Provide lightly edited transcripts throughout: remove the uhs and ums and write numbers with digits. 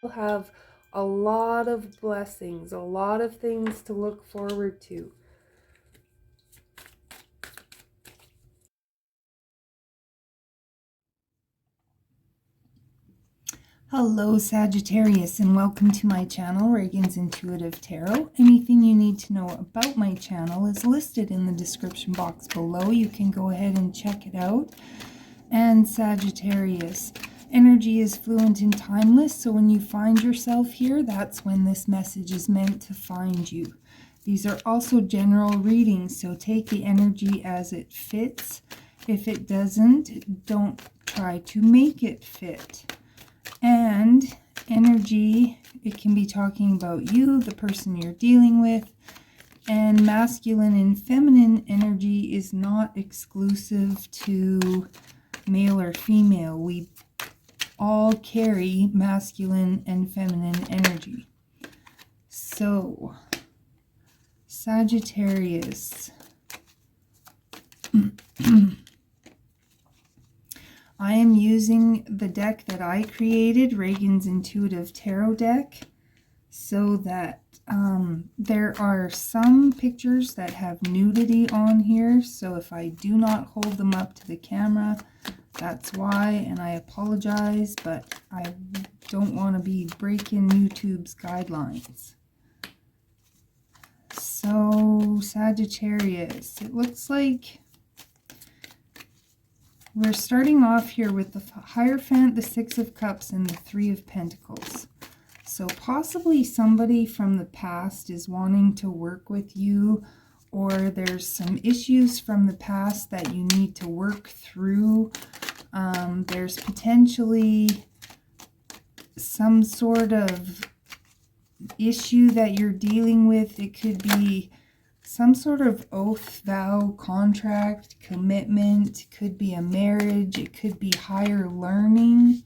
have a lot of blessings, a lot of things to look forward to. Hello Sagittarius, and welcome to my channel, Ragean's Intuitive Tarot. Anything you need to know about my channel is listed in the description box below. You can go ahead and check it out. And Sagittarius, energy is fluent and timeless, so when you find yourself here, that's when this message is meant to find you. These are also general readings, so take the energy as it fits. If it doesn't, don't try to make it fit. And energy, it can be talking about you, the person you're dealing with. And masculine and feminine energy is not exclusive to male or female. We all carry masculine and feminine energy. So, Sagittarius. I am using the deck that I created, Ragean's Intuitive Tarot deck, so that there are some pictures that have nudity on here. So if I do not hold them up to the camera, that's why, and I apologize, but I don't want to be breaking YouTube's guidelines. So, Sagittarius, it looks like we're starting off here with the Hierophant, the Six of Cups, and the Three of Pentacles. So possibly somebody from the past is wanting to work with you, or there's some issues from the past that you need to work through. There's potentially some sort of issue that you're dealing with. It could be some sort of oath, vow, contract, commitment. It could be a marriage. It could be higher learning.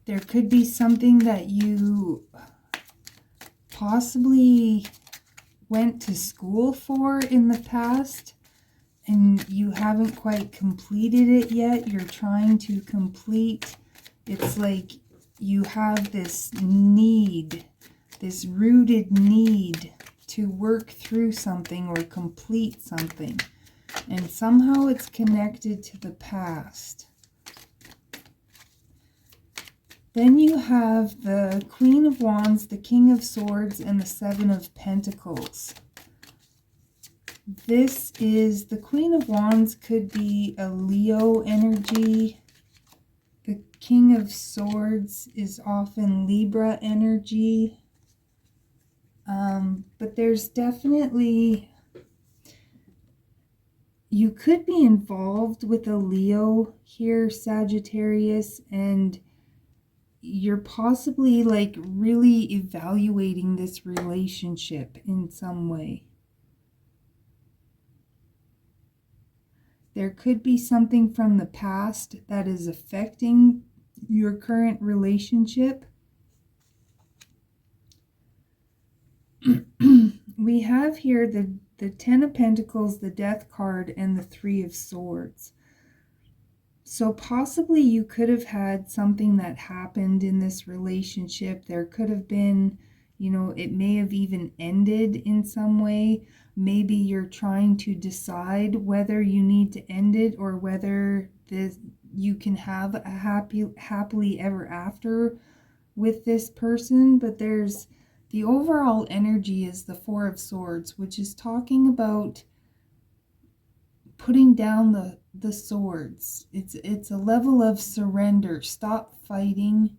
There could be something that you possibly went to school for in the past and you haven't quite completed it yet. You're trying to complete. It's like you have this need, this rooted need to work through something or complete something. And somehow it's connected to the past. Then you have the Queen of Wands, the King of Swords, and the Seven of Pentacles. This is, the Queen of Wands could be a Leo energy. The King of Swords is often Libra energy. But there's definitely, you could be involved with a Leo here, Sagittarius, and you're possibly like really evaluating this relationship in some way. There could be something from the past that is affecting your current relationship. We have here the Ten of Pentacles, the Death card, and the Three of Swords. So possibly you could have had something that happened in this relationship. There could have been, you know, it may have even ended in some way. Maybe you're trying to decide whether you need to end it or whether you can have a happily ever after with this person. But there's the overall energy is the Four of Swords, which is talking about putting down the swords. It's a level of surrender. Stop fighting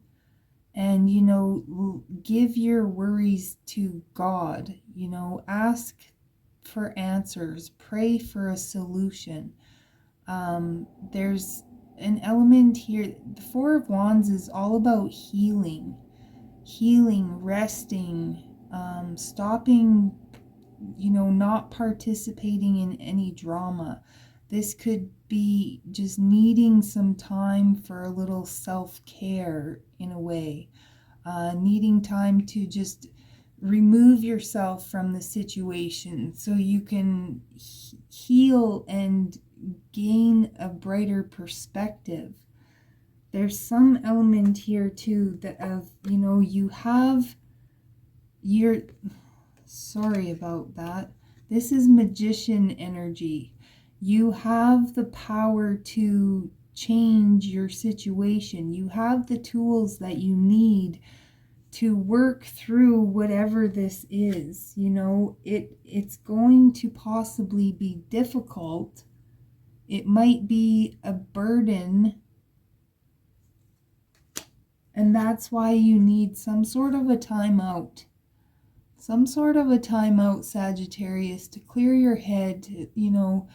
and, you know, give your worries to God. You know, ask for answers. Pray for a solution. There's an element here. The Four of Wands is all about healing, resting, stopping, you know, not participating in any drama. This could be just needing some time for a little self-care in a way. Needing time to just remove yourself from the situation so you can heal and gain a brighter perspective. there's some element here too that of, you know, sorry about that. This is magician energy. You have the power to change your situation. You have the tools that you need to work through whatever this is. You know, it's going to possibly be difficult. It might be a burden. And that's why you need some sort of a timeout. Some sort of a timeout, Sagittarius, to clear your head, to, you know,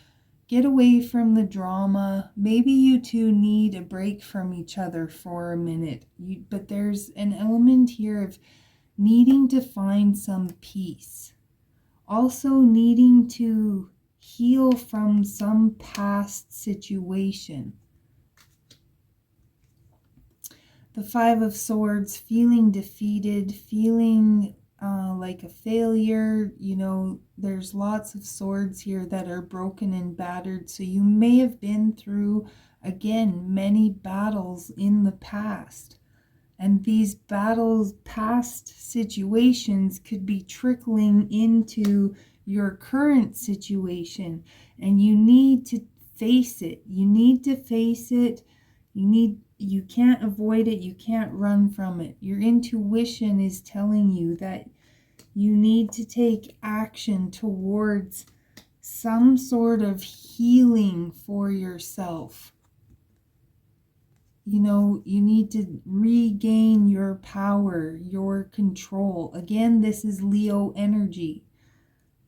get away from the drama. Maybe you two need a break from each other for a minute. But there's an element here of needing to find some peace. Also needing to heal from some past situation. The Five of Swords, feeling defeated, feeling like a failure. You know, there's lots of swords here that are broken and battered. So you may have been through, again, many battles in the past. And these battles, past situations, could be trickling into your current situation. And you need to face it. You need to face it. You can't avoid it. You can't run from it. Your intuition is telling you that you need to take action towards some sort of healing for yourself. You know, you need to regain your power, your control. Again, this is Leo energy.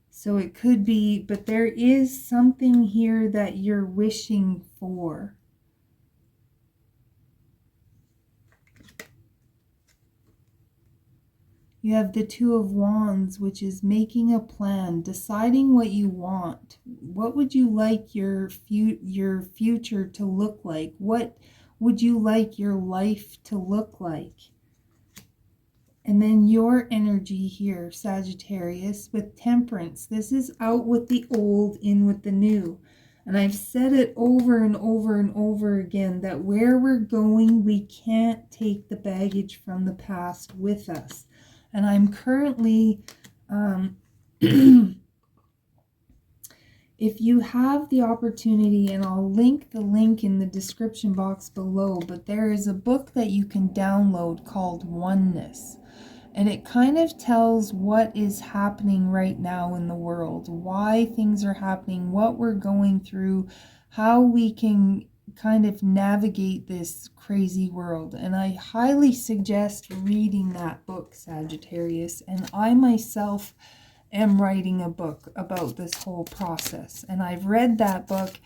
So it could be, but there is something here that you're wishing for. You have the Two of Wands, which is making a plan, deciding what you want. What would you like your future to look like? What would you like your life to look like? And then your energy here, Sagittarius, with Temperance. This is out with the old, in with the new. And I've said it over and over and over again that where we're going, we can't take the baggage from the past with us. And I'm currently, if you have the opportunity, and I'll link the link in the description box below, but there is a book that you can download called Oneness. And it kind of tells what is happening right now in the world, why things are happening, what we're going through, how we can kind of navigate this crazy world. And I highly suggest reading that book, Sagittarius. And I myself am writing a book about this whole process. And I've read that book,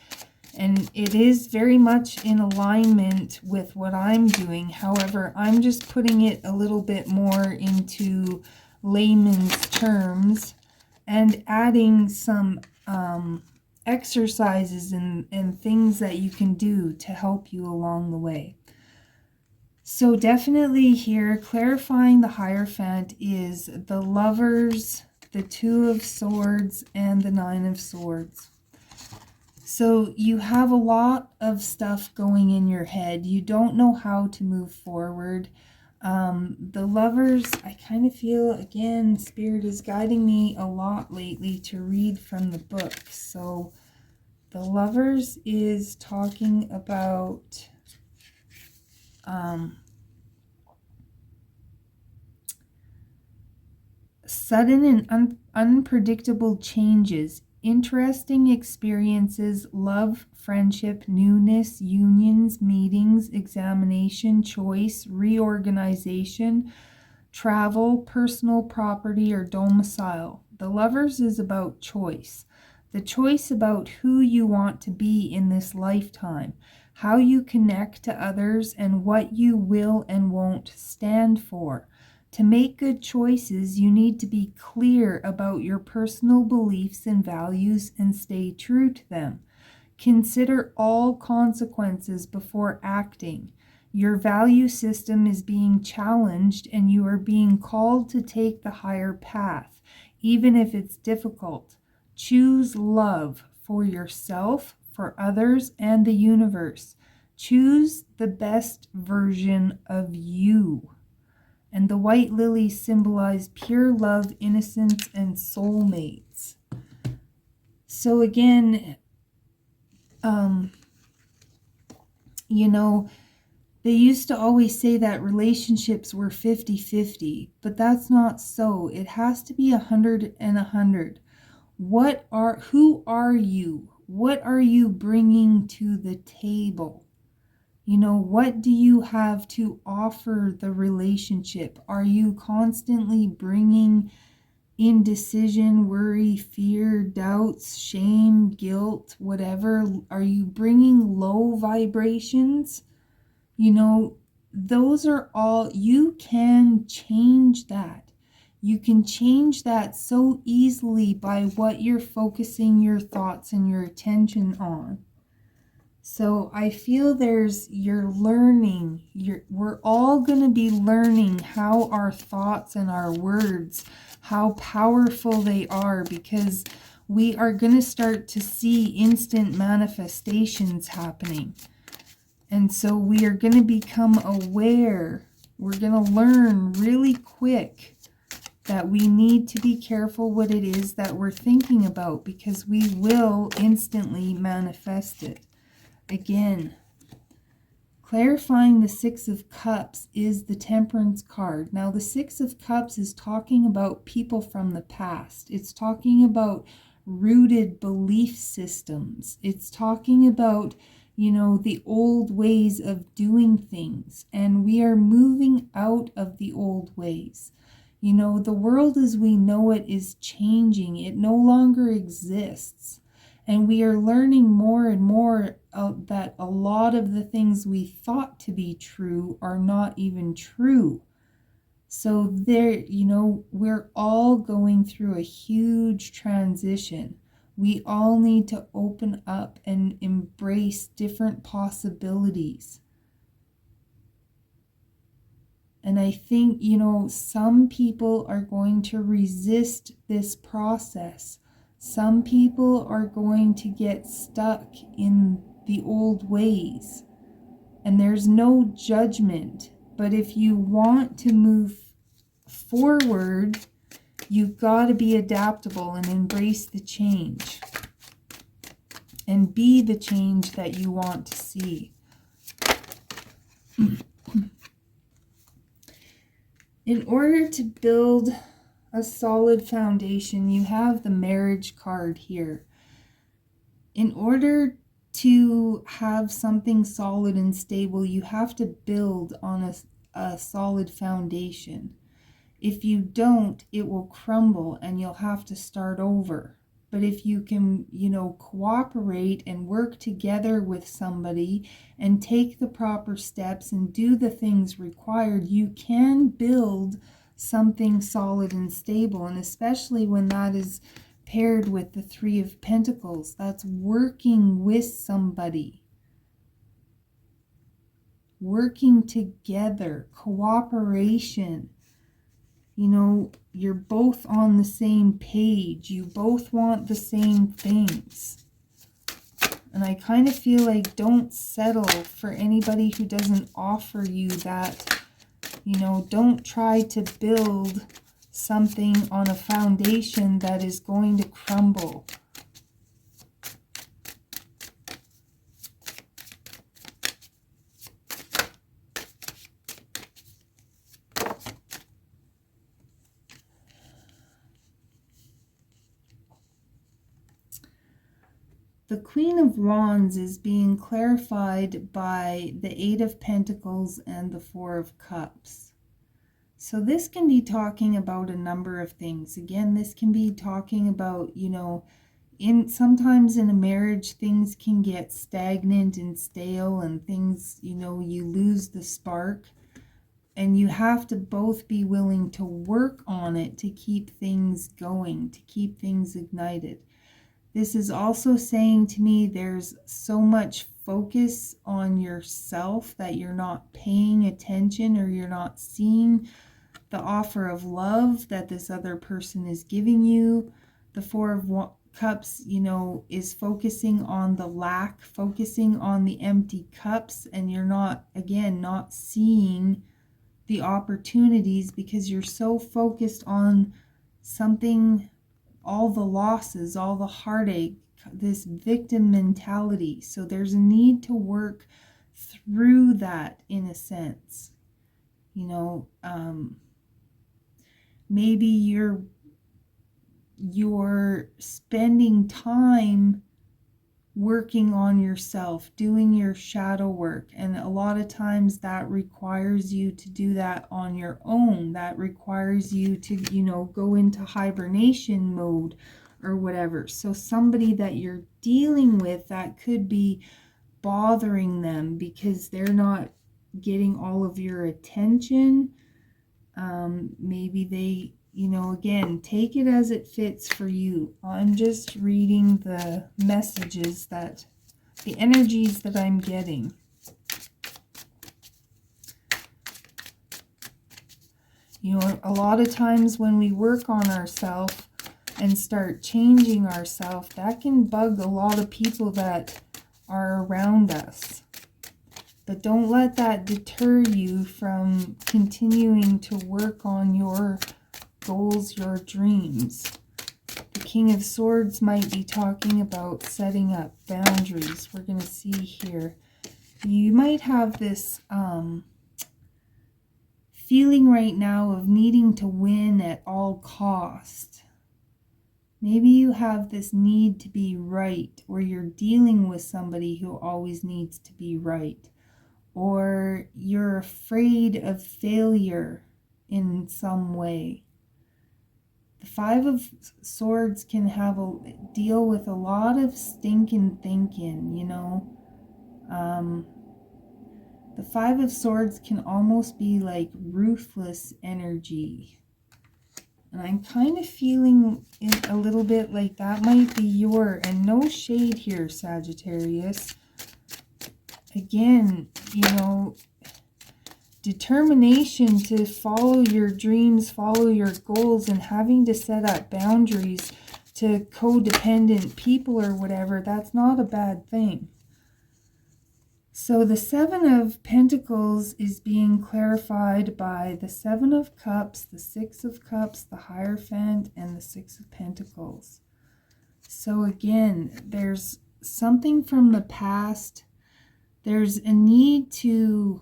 and it is very much in alignment with what I'm doing. However, I'm just putting it a little bit more into layman's terms and adding some exercises and things that you can do to help you along the way. So definitely here, clarifying the Hierophant is the Lovers, the Two of Swords, and the Nine of Swords. So you have a lot of stuff going in your head. You don't know how to move forward. The Lovers, I kind of feel, again, Spirit is guiding me a lot lately to read from the book. So the Lovers is talking about sudden and unpredictable changes, interesting experiences, love, friendship, newness, unions, meetings, examination, choice, reorganization, travel, personal property, or domicile. The Lovers is about choice. The choice about who you want to be in this lifetime, how you connect to others, and what you will and won't stand for. To make good choices, you need to be clear about your personal beliefs and values and stay true to them. Consider all consequences before acting. Your value system is being challenged, and you are being called to take the higher path, even if it's difficult. Choose love for yourself, for others, and the universe. Choose the best version of you. And the white lilies symbolize pure love, innocence, and soulmates. So again, you know, they used to always say that relationships were 50-50, but that's not so. It has to be 100 and 100. Who are you? What are you bringing to the table? You know, what do you have to offer the relationship? Are you constantly bringing indecision, worry, fear, doubts, shame, guilt, whatever? Are you bringing low vibrations? You know, those are all, you can change that. You can change that so easily by what you're focusing your thoughts and your attention on. So I feel you're learning, we're all going to be learning how our thoughts and our words, how powerful they are, because we are going to start to see instant manifestations happening. And so we are going to become aware. We're going to learn really quick that we need to be careful what it is that we're thinking about, because we will instantly manifest it. Again, clarifying the Six of Cups is the Temperance card. Now, the Six of Cups is talking about people from the past. It's talking about rooted belief systems. It's talking about, you know, the old ways of doing things. And we are moving out of the old ways. You know, the world as we know it is changing. It no longer exists. And we are learning more and more that a lot of the things we thought to be true are not even true. So there, you know, we're all going through a huge transition. We all need to open up and embrace different possibilities. And I think, you know, some people are going to resist this process. Some people are going to get stuck in the old ways. And there's no judgment. But if you want to move forward, you've got to be adaptable and embrace the change. And be the change that you want to see. In order to build a solid foundation, you have the marriage card here. In order to have something solid and stable, you have to build on a solid foundation. If you don't, it will crumble and you'll have to start over. But if you can, you know, cooperate and work together with somebody and take the proper steps and do the things required, you can build something solid and stable. And especially when that is paired with the Three of Pentacles, that's working with somebody. Working together, cooperation. You know, you're both on the same page. You both want the same things. And I kind of feel like don't settle for anybody who doesn't offer you that. You know, don't try to build something on a foundation that is going to crumble. The Queen of Wands is being clarified by the Eight of Pentacles and the Four of Cups. So this can be talking about a number of things. Again, this can be talking about, you know, sometimes in a marriage, things can get stagnant and stale and things, you know, you lose the spark. And you have to both be willing to work on it to keep things going, to keep things ignited. This is also saying to me there's so much focus on yourself that you're not paying attention or you're not seeing the offer of love that this other person is giving you. The Four of Cups, you know, is focusing on the lack, focusing on the empty cups, and you're not, again, not seeing the opportunities because you're so focused on something, all the losses, all the heartache, this victim mentality. So there's a need to work through that in a sense. You know, maybe you're spending time working on yourself, doing your shadow work. And a lot of times that requires you to do that on your own. That requires you to, you know, go into hibernation mode or whatever. So somebody that you're dealing with, that could be bothering them because they're not getting all of your attention. Maybe they, you know, again, take it as it fits for you. I'm just reading the messages, that the energies that I'm getting. You know, a lot of times when we work on ourselves and start changing ourselves, that can bug a lot of people that are around us. But don't let that deter you from continuing to work on your goals, your dreams. The King of Swords might be talking about setting up boundaries. We're going to see here. You might have this feeling right now of needing to win at all cost. Maybe you have this need to be right, or you're dealing with somebody who always needs to be right. Or you're afraid of failure in some way. The Five of Swords can deal with a lot of stinking thinking, you know. The Five of Swords can almost be like ruthless energy. And I'm kind of feeling it a little bit like that might be and no shade here, Sagittarius. Again, you know, determination to follow your dreams, follow your goals, and having to set up boundaries to codependent people or whatever, that's not a bad thing. So the Seven of Pentacles is being clarified by the Seven of Cups, the Six of Cups, the Hierophant, and the Six of Pentacles. So again, there's something from the past. There's a need to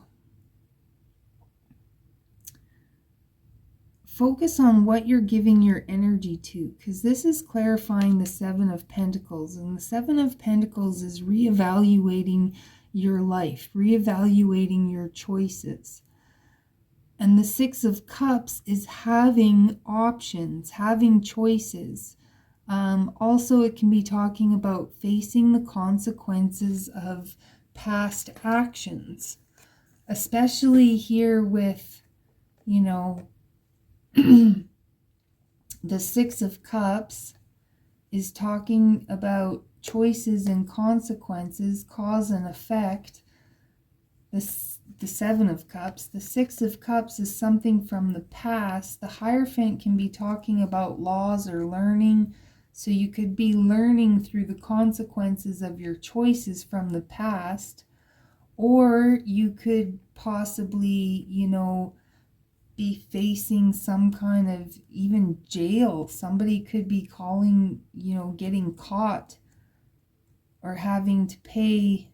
focus on what you're giving your energy to, because this is clarifying the Seven of Pentacles. And the Seven of Pentacles is reevaluating your life, reevaluating your choices. And the Six of Cups is having options, having choices. Also, it can be talking about facing the consequences of past actions, especially here with, you know, the Six of Cups is talking about choices and consequences, cause and effect. The Seven of Cups, the Six of Cups is something from the past. The Hierophant can be talking about laws or learning. So you could be learning through the consequences of your choices from the past, or you could possibly, you know, be facing some kind of even jail. Somebody could be calling, you know, getting caught or having to pay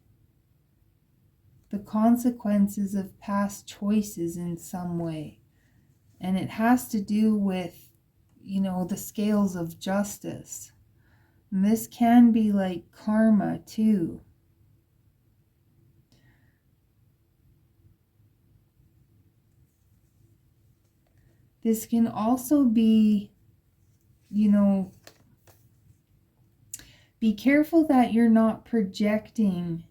the consequences of past choices in some way. And it has to do with, you know, the scales of justice. And this can be like karma too. This can also be, you know, be careful that you're not projecting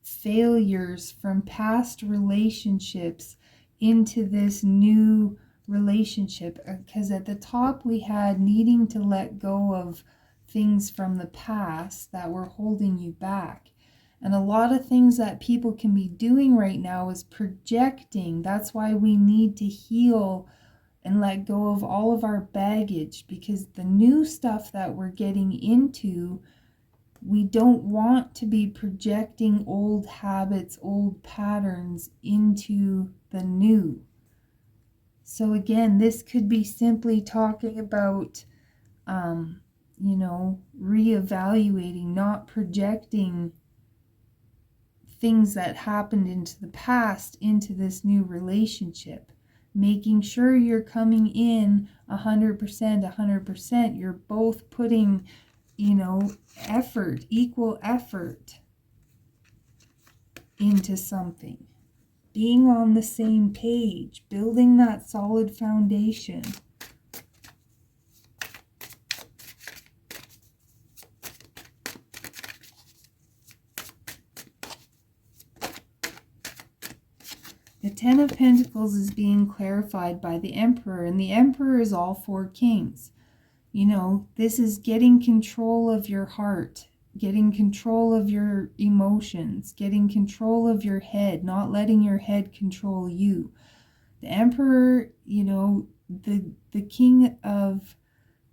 failures from past relationships into this new relationship, because at the top we had needing to let go of things from the past that were holding you back. And a lot of things that people can be doing right now is projecting. That's why we need to heal and let go of all of our baggage, because the new stuff that we're getting into, we don't want to be projecting old habits, old patterns into the new. So again, this could be simply talking about, reevaluating, not projecting things that happened into the past into this new relationship. Making sure you're coming in 100%. You're both putting, effort, equal effort into something. Being on the same page, building that solid foundation. The Ten of Pentacles is being clarified by the Emperor, and the Emperor is all four kings. This is getting control of your heart, getting control of your emotions, getting control of your head, not letting your head control you. The Emperor, the King of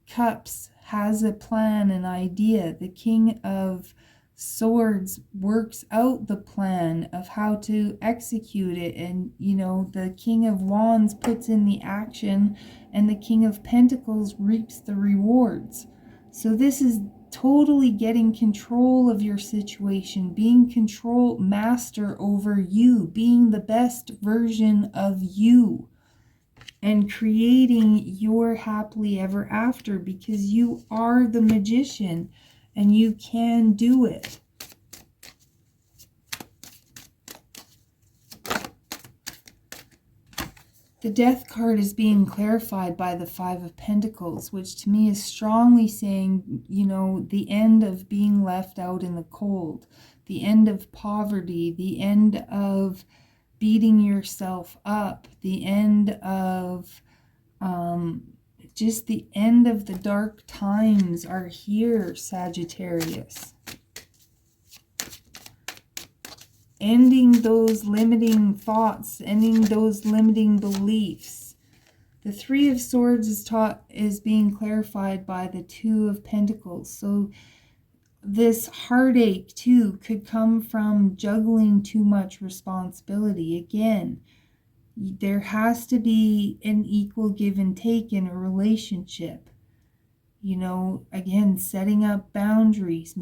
Cups has a plan, an idea. The King of Swords works out the plan of how to execute it, and the King of Wands puts in the action, and the King of Pentacles reaps the rewards. So this is totally getting control of your situation, being master over you, being the best version of you, and creating your happily ever after, because you are the magician and you can do it. The Death card is being clarified by the Five of Pentacles, which to me is strongly saying, the end of being left out in the cold, the end of poverty, the end of beating yourself up, the end of just the end of the dark times are here, Sagittarius. Ending those limiting thoughts, ending those limiting beliefs. The Three of Swords is being clarified by the Two of Pentacles. So this heartache too could come from juggling too much responsibility. Again, there has to be an equal give and take in a relationship. Again, setting up boundaries,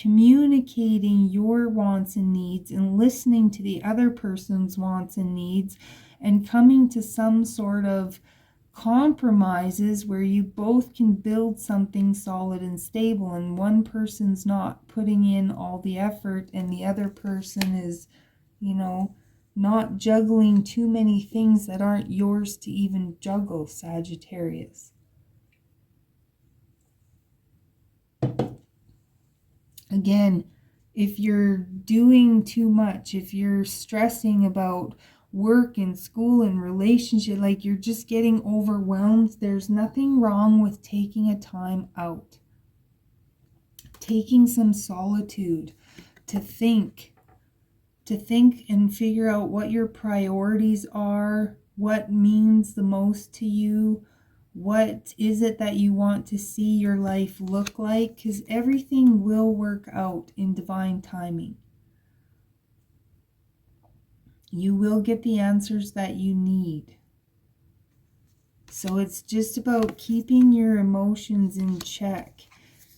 communicating your wants and needs, and listening to the other person's wants and needs, and coming to some sort of compromises where you both can build something solid and stable, and one person's not putting in all the effort and the other person is, not juggling too many things that aren't yours to even juggle, Sagittarius. Again, if you're doing too much, if you're stressing about work and school and relationship, like you're just getting overwhelmed, there's nothing wrong with taking a time out. Taking some solitude to think and figure out what your priorities are, what means the most to you, what is it that you want to see your life look like, because everything will work out in divine timing. You will get the answers that you need. So it's just about keeping your emotions in check.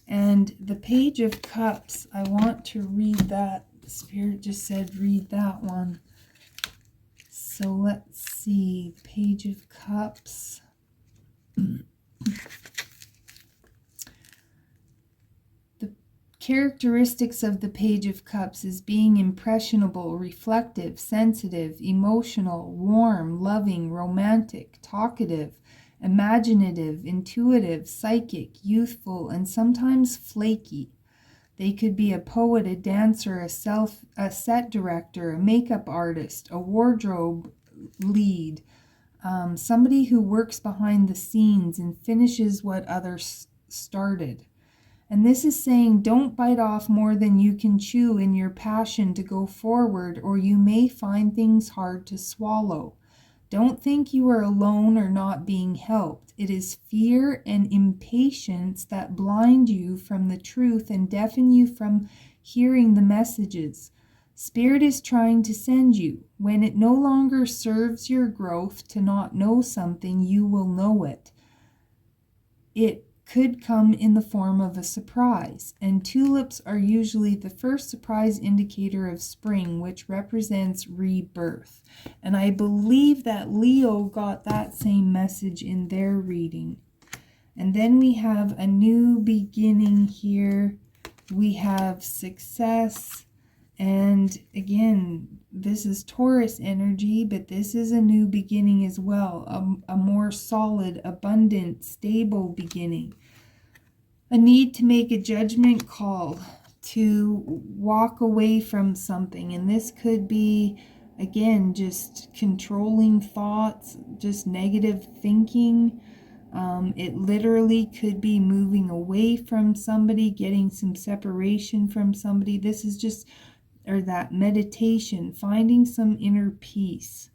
And the Page of Cups, I want to read that. Spirit just said read that one. So let's see. Page of Cups. The characteristics of the Page of Cups is being impressionable, reflective, sensitive, emotional, warm, loving, romantic, talkative, imaginative, intuitive, psychic, youthful, and sometimes flaky. They could be a poet, a dancer, a set director, a makeup artist, a wardrobe lead, somebody who works behind the scenes and finishes what others started. And this is saying, don't bite off more than you can chew in your passion to go forward, or you may find things hard to swallow. Don't think you are alone or not being helped. It is fear and impatience that blind you from the truth and deafen you from hearing the messages Spirit is trying to send you. When it no longer serves your growth to not know something, you will know it. It could come in the form of a surprise, and tulips are usually the first surprise indicator of spring, which represents rebirth. And I believe that Leo got that same message in their reading. And then we have a new beginning here. We have success. And again, this is Taurus energy, but this is a new beginning as well, a more solid, abundant, stable beginning. A need to make a judgment call, to walk away from something. And this could be, again, just controlling thoughts, just negative thinking. It literally could be moving away from somebody, getting some separation from somebody. This is just, or that meditation, finding some inner peace.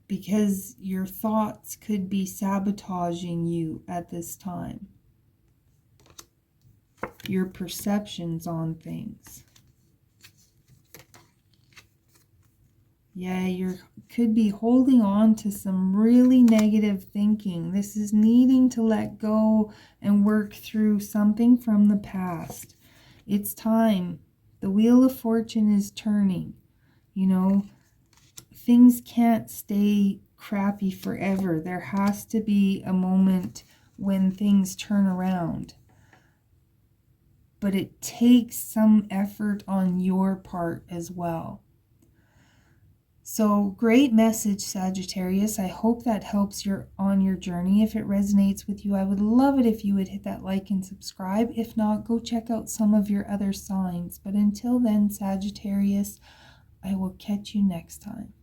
Because your thoughts could be sabotaging you at this time. Your perceptions on things. Yeah, you could be holding on to some really negative thinking. This is needing to let go and work through something from the past. It's time. The wheel of fortune is turning. You know, things can't stay crappy forever. There has to be a moment when things turn around. But it takes some effort on your part as well. So great message, Sagittarius. I hope that helps you on your journey. If it resonates with you, I would love it if you would hit that like and subscribe. If not, go check out some of your other signs. But until then, Sagittarius, I will catch you next time.